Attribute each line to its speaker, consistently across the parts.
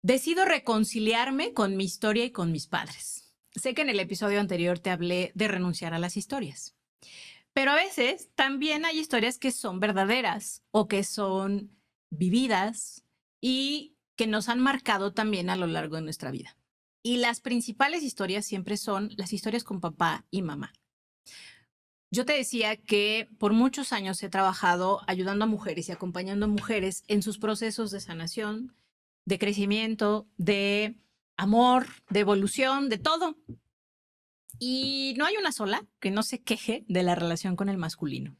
Speaker 1: Decido reconciliarme con mi historia y con mis padres. Sé que en el episodio anterior te hablé de renunciar a las historias, pero a veces también hay historias que son verdaderas o que son vividas y que nos han marcado también a lo largo de nuestra vida. Y las principales historias siempre son las historias con papá y mamá. Yo te decía que por muchos años he trabajado ayudando a mujeres y acompañando a mujeres en sus procesos de sanación, de crecimiento, de amor, de evolución, de todo. Y no hay una sola que no se queje de la relación con el masculino.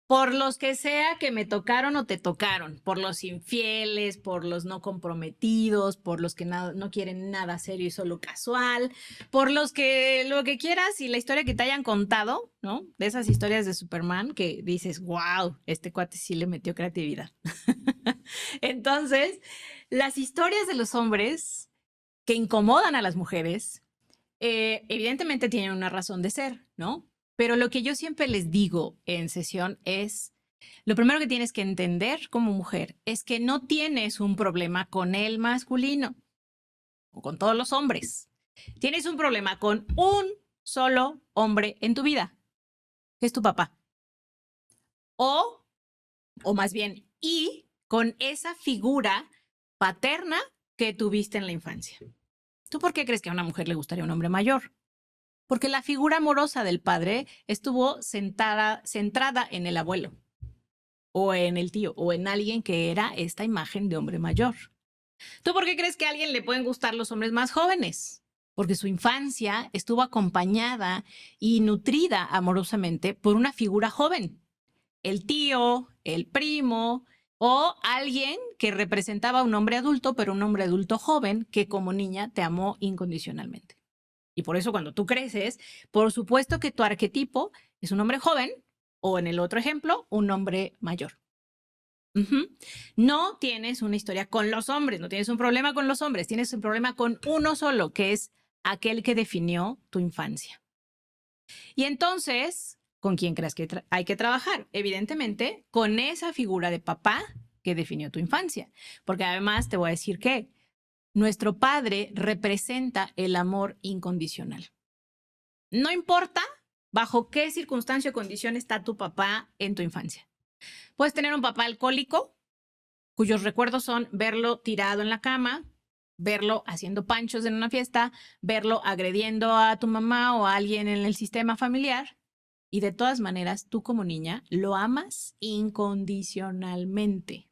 Speaker 1: Por los que sea que me tocaron o te tocaron, por los infieles, por los no comprometidos, por los que no quieren nada serio y solo casual, por los que lo que quieras y la historia que te hayan contado, ¿no? De esas historias de Superman que dices, wow, este cuate sí le metió creatividad. Entonces, las historias de los hombres que incomodan a las mujeres, evidentemente tienen una razón de ser, ¿no? Pero lo que yo siempre les digo en sesión es, lo primero que tienes que entender como mujer es que no tienes un problema con el masculino o con todos los hombres. Tienes un problema con un solo hombre en tu vida, que es tu papá. O más bien, y con esa figura paterna que tuviste en la infancia. ¿Tú por qué crees que a una mujer le gustaría un hombre mayor? Porque la figura amorosa del padre estuvo centrada en el abuelo, o en el tío, o en alguien que era esta imagen de hombre mayor. ¿Tú por qué crees que a alguien le pueden gustar los hombres más jóvenes? Porque su infancia estuvo acompañada y nutrida amorosamente por una figura joven. El tío, el primo, o alguien que representaba a un hombre adulto, pero un hombre adulto joven que como niña te amó incondicionalmente. Y por eso cuando tú creces, por supuesto que tu arquetipo es un hombre joven o en el otro ejemplo, un hombre mayor. No tienes una historia con los hombres, no tienes un problema con los hombres, tienes un problema con uno solo, que es aquel que definió tu infancia. Y entonces, ¿con quién crees que hay que trabajar? Evidentemente, con esa figura de papá que definió tu infancia. Porque además te voy a decir que nuestro padre representa el amor incondicional. No importa bajo qué circunstancia o condición está tu papá en tu infancia. Puedes tener un papá alcohólico, cuyos recuerdos son verlo tirado en la cama, verlo haciendo panchos en una fiesta, verlo agrediendo a tu mamá o a alguien en el sistema familiar. Y de todas maneras, tú como niña lo amas incondicionalmente,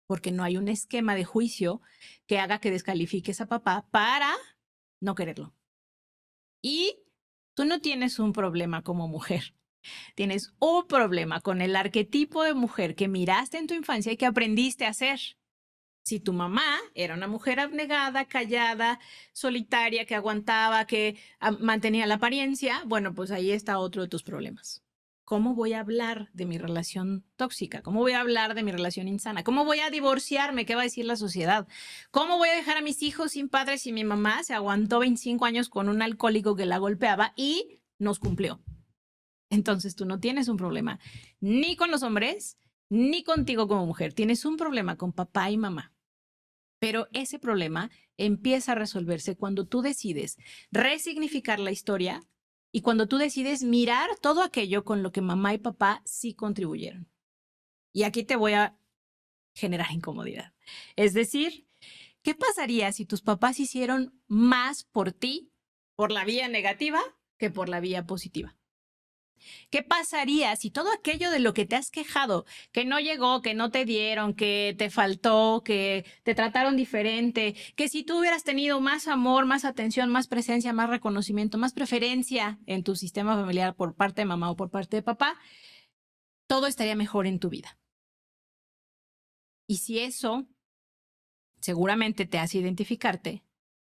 Speaker 1: porque no hay un esquema de juicio que haga que descalifiques a papá para no quererlo. Y tú no tienes un problema como mujer. Tienes un problema con el arquetipo de mujer que miraste en tu infancia y que aprendiste a ser. Si tu mamá era una mujer abnegada, callada, solitaria, que aguantaba, que mantenía la apariencia, bueno, pues ahí está otro de tus problemas. ¿Cómo voy a hablar de mi relación tóxica? ¿Cómo voy a hablar de mi relación insana? ¿Cómo voy a divorciarme? ¿Qué va a decir la sociedad? ¿Cómo voy a dejar a mis hijos sin padres si mi mamá se aguantó 25 años con un alcohólico que la golpeaba y nos cumplió? Entonces tú no tienes un problema ni con los hombres, ni contigo como mujer. Tienes un problema con papá y mamá. Pero ese problema empieza a resolverse cuando tú decides resignificar la historia y cuando tú decides mirar todo aquello con lo que mamá y papá sí contribuyeron. Y aquí te voy a generar incomodidad. Es decir, ¿qué pasaría si tus papás hicieron más por ti, por la vía negativa, que por la vía positiva? ¿Qué pasaría si todo aquello de lo que te has quejado, que no llegó, que no te dieron, que te faltó, que te trataron diferente, que si tú hubieras tenido más amor, más atención, más presencia, más reconocimiento, más preferencia en tu sistema familiar por parte de mamá o por parte de papá, todo estaría mejor en tu vida? Y si eso seguramente te hace identificarte,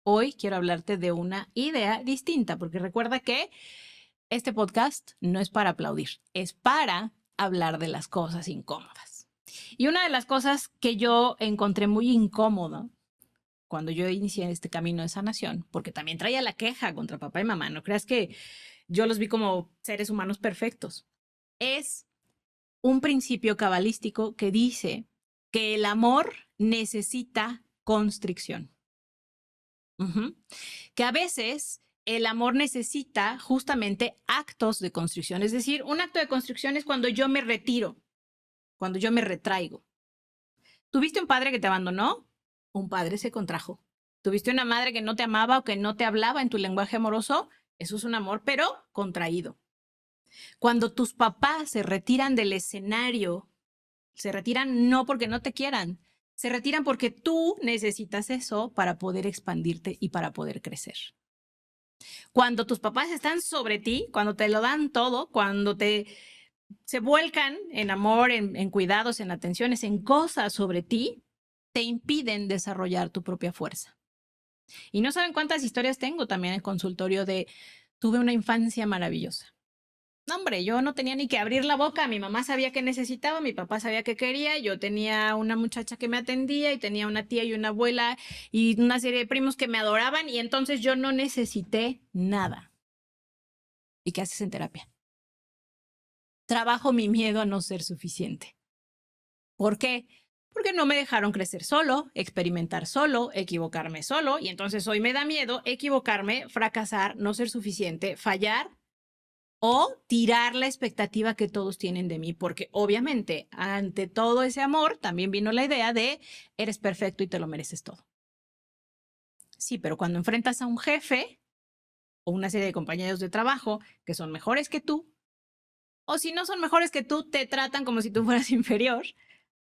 Speaker 1: hoy quiero hablarte de una idea distinta, porque recuerda que este podcast no es para aplaudir, es para hablar de las cosas incómodas. Y una de las cosas que yo encontré muy incómodo cuando yo inicié este camino de sanación, porque también traía la queja contra papá y mamá, no creas que yo los vi como seres humanos perfectos, es un principio cabalístico que dice que el amor necesita constricción. Que a veces el amor necesita justamente actos de constricción. Es decir, un acto de constricción es cuando yo me retiro, cuando yo me retraigo. ¿Tuviste un padre que te abandonó? Un padre se contrajo. ¿Tuviste una madre que no te amaba o que no te hablaba en tu lenguaje amoroso? Eso es un amor, pero contraído. Cuando tus papás se retiran del escenario, se retiran no porque no te quieran, se retiran porque tú necesitas eso para poder expandirte y para poder crecer. Cuando tus papás están sobre ti, cuando te lo dan todo, cuando se vuelcan en amor, en cuidados, en atenciones, en cosas sobre ti, te impiden desarrollar tu propia fuerza. Y no saben cuántas historias tengo también en consultorio de tuve una infancia maravillosa. No, hombre, yo no tenía ni que abrir la boca. Mi mamá sabía qué necesitaba, mi papá sabía qué quería. Yo tenía una muchacha que me atendía y tenía una tía y una abuela y una serie de primos que me adoraban y entonces yo no necesité nada. ¿Y qué haces en terapia? Trabajo mi miedo a no ser suficiente. ¿Por qué? Porque no me dejaron crecer solo, experimentar solo, equivocarme solo y entonces hoy me da miedo equivocarme, fracasar, no ser suficiente, fallar o tirar la expectativa que todos tienen de mí, porque obviamente ante todo ese amor también vino la idea de eres perfecto y te lo mereces todo. Sí, pero cuando enfrentas a un jefe o una serie de compañeros de trabajo que son mejores que tú, o si no son mejores que tú, te tratan como si tú fueras inferior,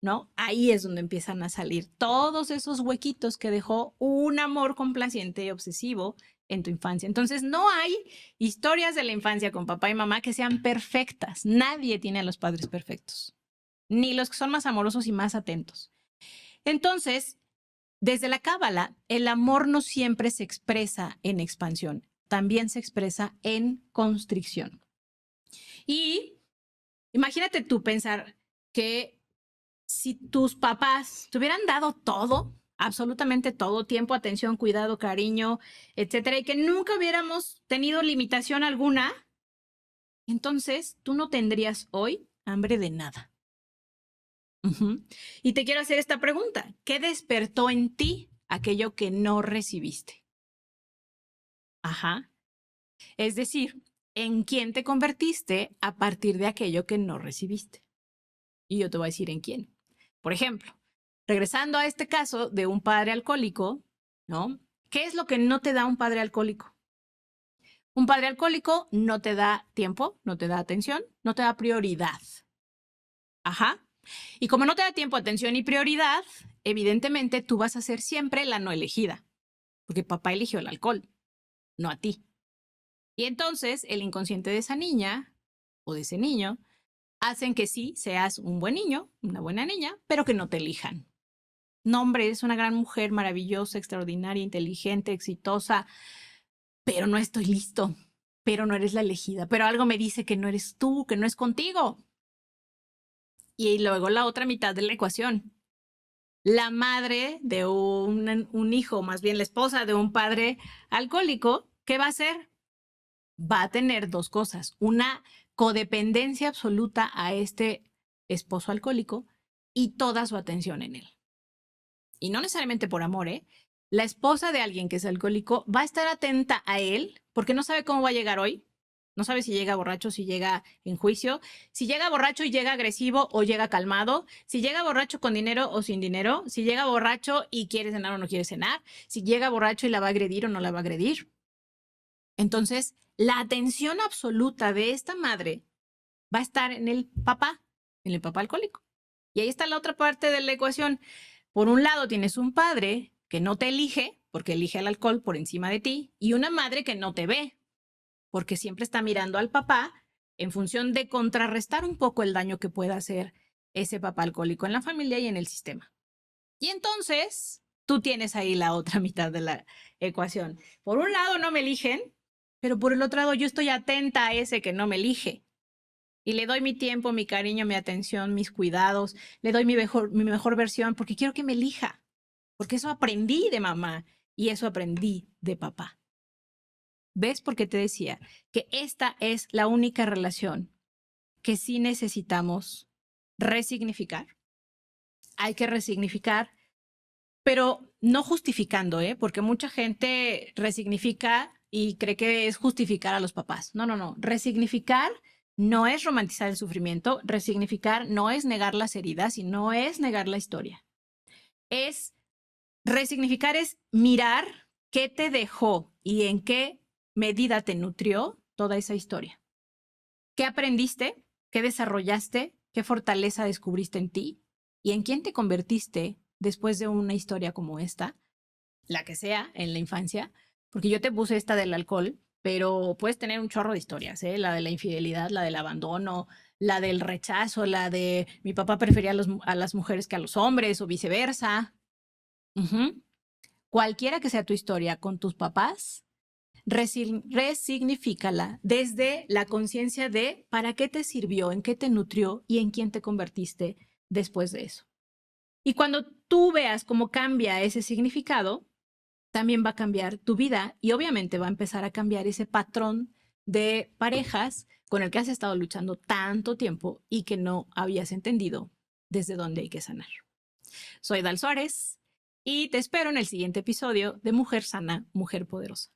Speaker 1: ¿no? Ahí es donde empiezan a salir todos esos huequitos que dejó un amor complaciente y obsesivo en tu infancia. Entonces, no hay historias de la infancia con papá y mamá que sean perfectas. Nadie tiene a los padres perfectos, ni los que son más amorosos y más atentos. Entonces, desde la Cábala, el amor no siempre se expresa en expansión, también se expresa en constricción. Y imagínate tú pensar que si tus papás te hubieran dado todo, absolutamente todo, tiempo, atención, cuidado, cariño, etcétera, y que nunca hubiéramos tenido limitación alguna, entonces tú no tendrías hoy hambre de nada. Y te quiero hacer esta pregunta. ¿Qué despertó en ti aquello que no recibiste? Ajá. Es decir, ¿en quién te convertiste a partir de aquello que no recibiste? Y yo te voy a decir en quién. Por ejemplo, regresando a este caso de un padre alcohólico, ¿no? ¿Qué es lo que no te da un padre alcohólico? Un padre alcohólico no te da tiempo, no te da atención, no te da prioridad. Ajá. Y como no te da tiempo, atención y prioridad, evidentemente tú vas a ser siempre la no elegida, porque papá eligió el alcohol, no a ti. Y entonces el inconsciente de esa niña o de ese niño hacen que sí seas un buen niño, una buena niña, pero que no te elijan. No, hombre, eres una gran mujer, maravillosa, extraordinaria, inteligente, exitosa, pero no estoy listo, pero no eres la elegida, pero algo me dice que no eres tú, que no es contigo. Y luego la otra mitad de la ecuación. La madre de un hijo, más bien la esposa de un padre alcohólico, ¿qué va a hacer? Va a tener dos cosas. Una codependencia absoluta a este esposo alcohólico y toda su atención en él. Y no necesariamente por amor, ¿eh? La esposa de alguien que es alcohólico va a estar atenta a él porque no sabe cómo va a llegar hoy. No sabe si llega borracho, si llega en juicio, si llega borracho y llega agresivo o llega calmado, si llega borracho con dinero o sin dinero, si llega borracho y quiere cenar o no quiere cenar, si llega borracho y la va a agredir o no la va a agredir. Entonces, la atención absoluta de esta madre va a estar en el papá alcohólico. Y ahí está la otra parte de la ecuación. Por un lado tienes un padre que no te elige, porque elige el alcohol por encima de ti, y una madre que no te ve, porque siempre está mirando al papá en función de contrarrestar un poco el daño que pueda hacer ese papá alcohólico en la familia y en el sistema. Y entonces tú tienes ahí la otra mitad de la ecuación. Por un lado no me eligen, pero por el otro lado yo estoy atenta a ese que no me elige. Y le doy mi tiempo, mi cariño, mi atención, mis cuidados, le doy mi mejor versión porque quiero que me elija. Porque eso aprendí de mamá y eso aprendí de papá. ¿Ves por qué te decía que esta es la única relación que sí necesitamos resignificar? Hay que resignificar, pero no justificando, porque mucha gente resignifica y cree que es justificar a los papás. No, no, no. Resignificar no es romantizar el sufrimiento. Resignificar no es negar las heridas y no es negar la historia. Resignificar es mirar qué te dejó y en qué medida te nutrió toda esa historia. ¿Qué aprendiste? ¿Qué desarrollaste? ¿Qué fortaleza descubriste en ti? ¿Y en quién te convertiste después de una historia como esta? La que sea, en la infancia. Porque yo te puse esta del alcohol, pero puedes tener un chorro de historias, ¿eh? La de la infidelidad, la del abandono, la del rechazo, la de mi papá prefería a las mujeres que a los hombres o viceversa. Cualquiera que sea tu historia con tus papás, resignifícala desde la conciencia de para qué te sirvió, en qué te nutrió y en quién te convertiste después de eso. Y cuando tú veas cómo cambia ese significado, también va a cambiar tu vida y obviamente va a empezar a cambiar ese patrón de parejas con el que has estado luchando tanto tiempo y que no habías entendido desde dónde hay que sanar. Soy Dal Suárez y te espero en el siguiente episodio de Mujer Sana, Mujer Poderosa.